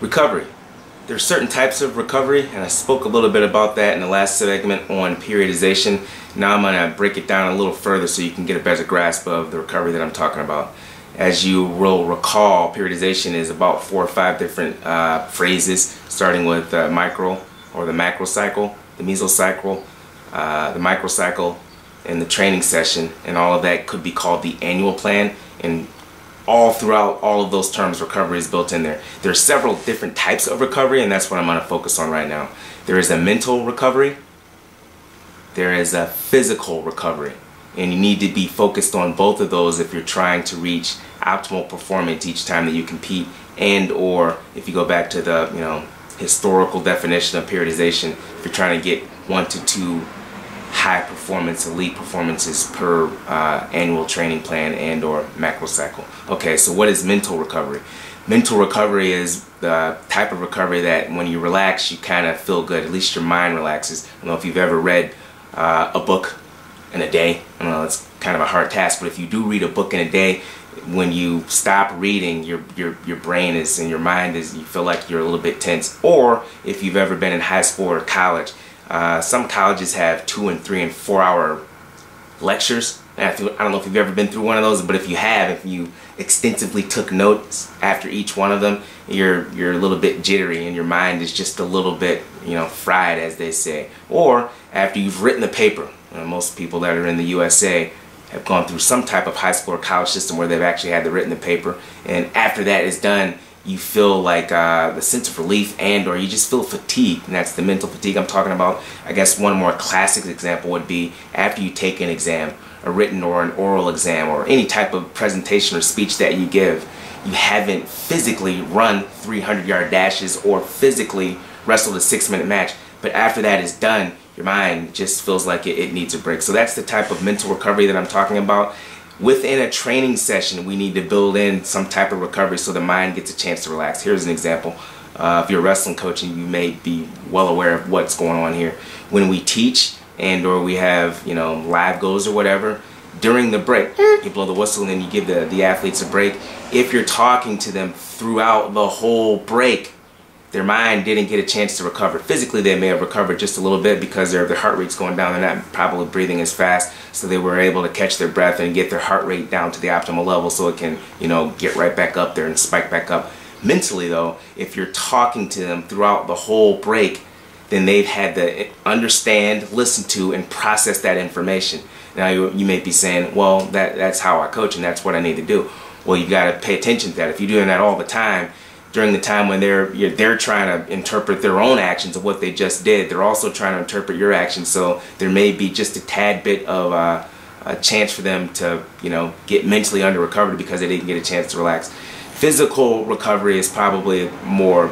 Recovery. There are certain types of recovery, and I spoke a little bit about that in the last segment on periodization. Now I'm going to break it down a little further so you can get a better grasp of the recovery that I'm talking about. As you will recall, periodization is about 4 or 5 different phrases, starting with micro or the macro cycle, the mesocycle, the microcycle, and the training session, and all of that could be called the annual plan. And all throughout all of those terms, recovery is built in there. There are several different types of recovery, and that's what I'm going to focus on right now. There is a mental recovery, there is a physical recovery, and you need to be focused on both of those if you're trying to reach optimal performance each time that you compete, and or if you go back to the historical definition of periodization, if you're trying to get 1 to 2 high performance elite performances per annual training plan and or macro cycle. Okay, so what is mental recovery? Mental recovery is the type of recovery that when you relax you kind of feel good, at least your mind relaxes. I don't know if you've ever read a book in a day. I don't know, it's kind of a hard task, but if you do read a book in a day, when you stop reading, your brain is and your mind is, you feel like you're a little bit tense. Or if you've ever been in high school or college, some colleges have 2 and 3 and 4 hour lectures. I don't know if you've ever been through one of those, but if you have, if you extensively took notes after each one of them, you're a little bit jittery and your mind is just a little bit fried, as they say. Or after you've written the paper, most people that are in the USA have gone through some type of high school or college system where they've actually had to written the paper, and after that is done, you feel like the sense of relief, and or you just feel fatigued, and that's the mental fatigue I'm talking about. I guess one more classic example would be after you take an exam, a written or an oral exam, or any type of presentation or speech that you give, you haven't physically run 300-yard dashes or physically wrestled a 6-minute match, but after that is done, your mind just feels like it needs a break. So that's the type of mental recovery that I'm talking about. Within a training session, we need to build in some type of recovery so the mind gets a chance to relax. Here's an example. If you're a wrestling coach, and you may be well aware of what's going on here. When we teach and or we have live goals or whatever, during the break, you blow the whistle and then you give the athletes a break. If you're talking to them throughout the whole break, their mind didn't get a chance to recover. Physically, they may have recovered just a little bit because their heart rate's going down. They're not probably breathing as fast, so they were able to catch their breath and get their heart rate down to the optimal level so it can, get right back up there and spike back up. Mentally, though, if you're talking to them throughout the whole break, then they've had to understand, listen to, and process that information. Now, you may be saying, well, that's how I coach and that's what I need to do. Well, you've got to pay attention to that. If you're doing that all the time, during the time when they're trying to interpret their own actions of what they just did, they're also trying to interpret your actions. So there may be just a tad bit of a chance for them to get mentally under recovered because they didn't get a chance to relax. Physical recovery is probably more,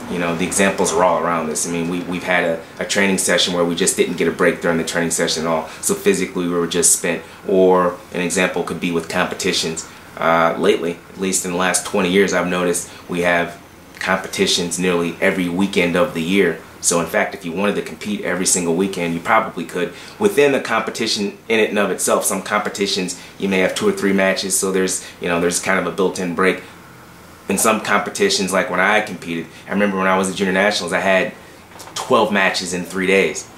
the examples are all around this. I mean, we've had a training session where we just didn't get a break during the training session at all. So physically we were just spent. Or an example could be with competitions. Lately, at least in the last 20 years, I've noticed we have competitions nearly every weekend of the year. So in fact, if you wanted to compete every single weekend, you probably could. Within the competition in it and of itself, some competitions you may have 2 or 3 matches, so there's kind of a built-in break. In some competitions, like when I competed, I remember when I was at Junior Nationals, I had 12 matches in 3 days.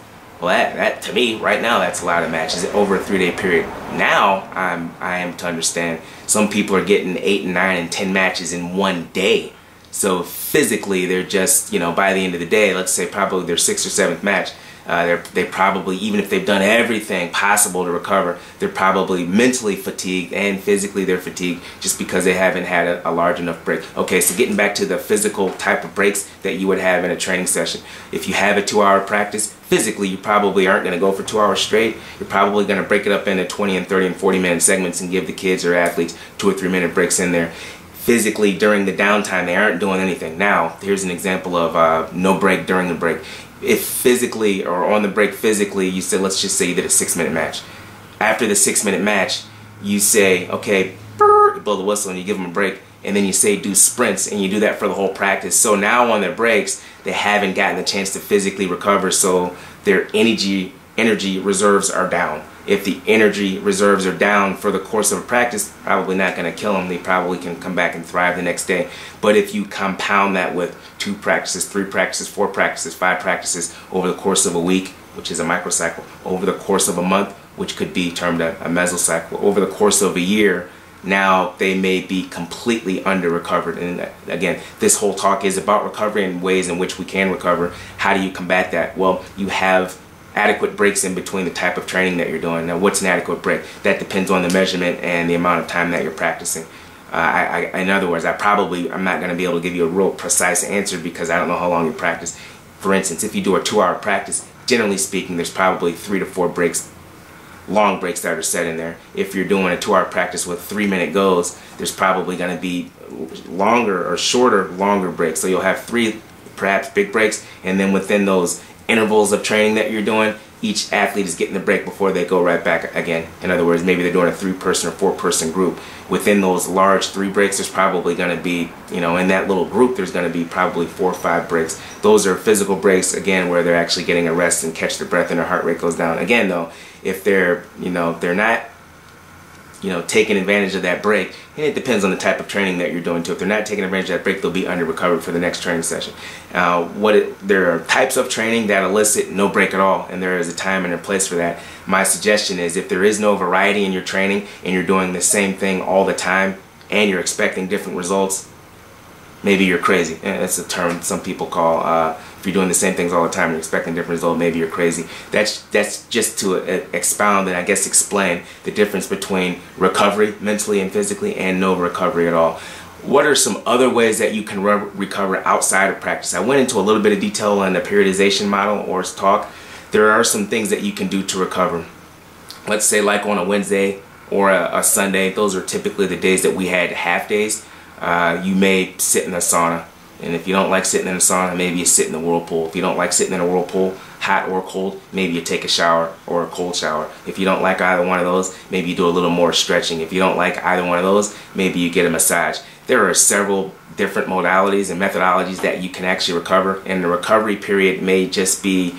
Well, that to me right now, that's a lot of matches over a 3-day period. Now I am to understand some people are getting 8 and 9 and 10 matches in 1 day. So physically, they're just by the end of the day, let's say probably their 6th or 7th match, they probably, even if they've done everything possible to recover, they're probably mentally fatigued and physically they're fatigued just because they haven't had a large enough break. Okay, so getting back to the physical type of breaks that you would have in a training session. If you have a 2-hour practice, physically you probably aren't going to go for 2 hours straight. You're probably going to break it up into 20 and 30 and 40-minute segments and give the kids or athletes 2 or 3-minute breaks in there. Physically, during the downtime, they aren't doing anything. Now, here's an example of no break during the break. If physically, or on the break physically, you said, let's just say you did a 6-minute match. After the 6-minute match, you say, okay, you blow the whistle and you give them a break, and then you say do sprints, and you do that for the whole practice. So now on their breaks, they haven't gotten the chance to physically recover, so their energy energy reserves are down. If the energy reserves are down for the course of a practice, probably not going to kill them. They probably can come back and thrive the next day. But if you compound that with 2 practices, 3 practices, 4 practices, 5 practices over the course of a week, which is a microcycle, over the course of a month, which could be termed a mesocycle, over the course of a year, now they may be completely under recovered. And again, this whole talk is about recovery and ways in which we can recover. How do you combat that? Well, you have adequate breaks in between the type of training that you're doing. Now, what's an adequate break? That depends on the measurement and the amount of time that you're practicing. In other words, I'm not going to be able to give you a real precise answer because I don't know how long you practice. For instance, if you do a 2-hour practice, generally speaking, there's probably 3 to 4 breaks, long breaks that are set in there. If you're doing a 2-hour practice with 3-minute goes, there's probably going to be longer or shorter, longer breaks. So you'll have 3 perhaps big breaks, and then within those intervals of training that you're doing, each athlete is getting the break before they go right back again. In other words, maybe they're doing a 3-person or 4-person group. Within those large 3 breaks, there's probably going to be, in that little group, there's going to be probably 4 or 5 breaks. Those are physical breaks, again, where they're actually getting a rest and catch their breath and their heart rate goes down. Again, though, if they're not taking advantage of that break, and it depends on the type of training that you're doing too. If they're not taking advantage of that break, they'll be under recovered for the next training session. There are types of training that elicit no break at all, and there is a time and a place for that. My suggestion is if there is no variety in your training and you're doing the same thing all the time and you're expecting different results, maybe you're crazy. That's a term some people call, if you're doing the same things all the time and you're expecting different results, maybe you're crazy. That's just to expound and I guess explain the difference between recovery, mentally and physically, and no recovery at all. What are some other ways that you can recover outside of practice? I went into a little bit of detail on the periodization model or talk. There are some things that you can do to recover. Let's say like on a Wednesday or a Sunday, those are typically the days that we had half days. You may sit in a sauna, and if you don't like sitting in a sauna, maybe you sit in the whirlpool. If you don't like sitting in a whirlpool, hot or cold, maybe you take a shower or a cold shower. If you don't like either one of those, maybe you do a little more stretching. If you don't like either one of those, maybe you get a massage. There are several different modalities and methodologies that you can actually recover, and the recovery period may just be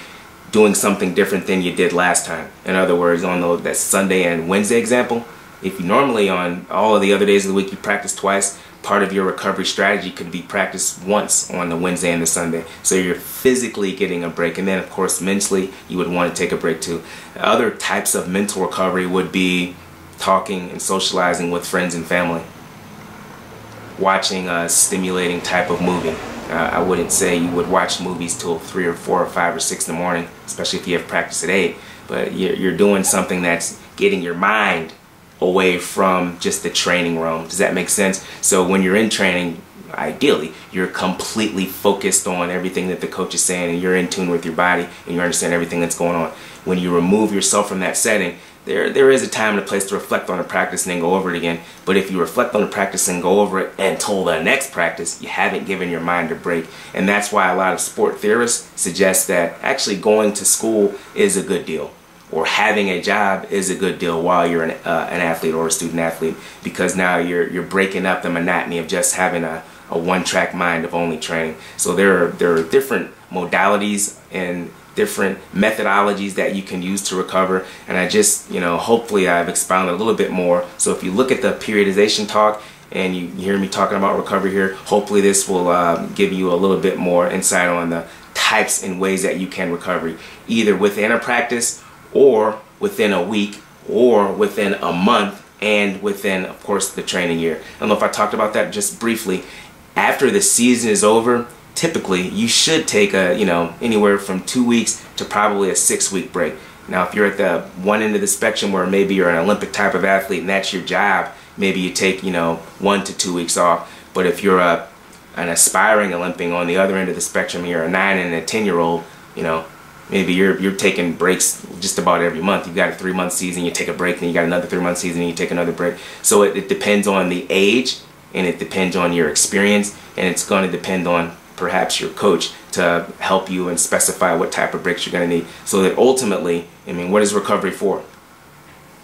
doing something different than you did last time. In other words, on that Sunday and Wednesday example, if you normally on all of the other days of the week you practice twice, part of your recovery strategy could be practice once on the Wednesday and the Sunday. So you're physically getting a break, and then of course mentally you would want to take a break too. Other types of mental recovery would be talking and socializing with friends and family, watching a stimulating type of movie. I wouldn't say you would watch movies till 3 or 4 or 5 or 6 in the morning, especially if you have practice at 8, but you're doing something that's getting your mind away from just the training realm. Does that make sense? So when you're in training, ideally, you're completely focused on everything that the coach is saying, and you're in tune with your body and you understand everything that's going on. When you remove yourself from that setting, there is a time and a place to reflect on the practice and then go over it again. But if you reflect on the practice and go over it until the next practice, you haven't given your mind a break. And that's why a lot of sport theorists suggest that actually going to school is a good deal, or having a job is a good deal while you're an athlete or a student athlete, because now you're breaking up the monotony of just having a one-track mind of only training. So there are different modalities and different methodologies that you can use to recover, and I just, hopefully I've expounded a little bit more. So if you look at the periodization talk and you hear me talking about recovery here, hopefully this will give you a little bit more insight on the types and ways that you can recover, either within a practice or within a week or within a month and within, of course, the training year. I don't know if I talked about that just briefly. After the season is over, typically you should take anywhere from 2 weeks to probably a 6-week break. Now if you're at the one end of the spectrum where maybe you're an Olympic type of athlete and that's your job, maybe you take 1 to 2 weeks off. But if you're an aspiring Olympian on the other end of the spectrum, you're a 9 and a 10-year-old, maybe you're taking breaks just about every month. You've got a 3-month season, you take a break, then you got another 3-month season, and you take another break. So it depends on the age, and it depends on your experience, and it's going to depend on perhaps your coach to help you and specify what type of breaks you're going to need. So that ultimately, what is recovery for?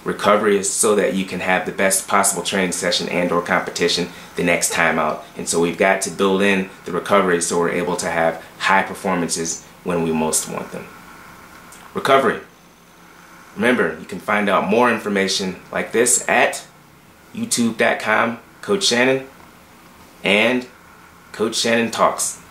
Recovery is so that you can have the best possible training session and or competition the next time out. And so we've got to build in the recovery so we're able to have high performances when we most want them. Recovery. Remember, you can find out more information like this at youtube.com, Coach Shannyn, and Coach Shannyn Talks.